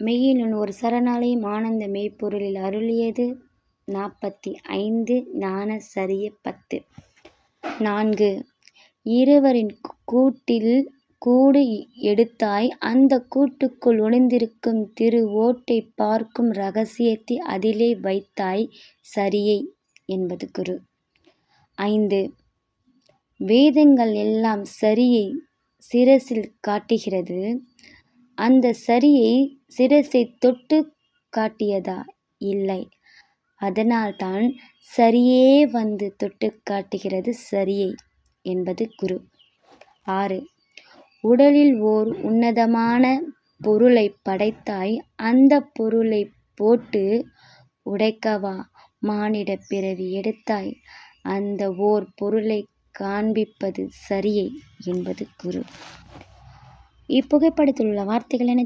மெய்யினுள் ஒரு சரணாலயம் ஆனந்த மெய்ப்பொருளில் அருளியது 45 ஞான சரிய 10. 4. இருவரின் கூட்டில் கூடு எடுத்தாய் அந்தக் கூட்டுக்குள் ஒளிந்திருக்கும் திரு ஓட்டை பார்க்கும் இரகசியத்தை அதிலே வைத்தாய் சரியை என்பது குரு. 5. வேதங்கள் எல்லாம் சரியை சிரசில் காட்டுகிறது. அந்த சரியை சிரசை தொட்டு காட்டியதா? இல்லை. அதனால்தான் சரியே வந்து தொட்டு காட்டுகிறது சரியை என்பது குரு. 6. உடலில் ஓர் உன்னதமான பொருளை படைத்தாய் அந்தப் பொருளை போட்டு உடைக்கவா மானிட பிறவி எடுத்தாய் அந்த ஓர் பொருளை காண்பிப்பது சரியை என்பது குரு. இப்புகைப்படத்தில் உள்ள வார்த்தைகள் என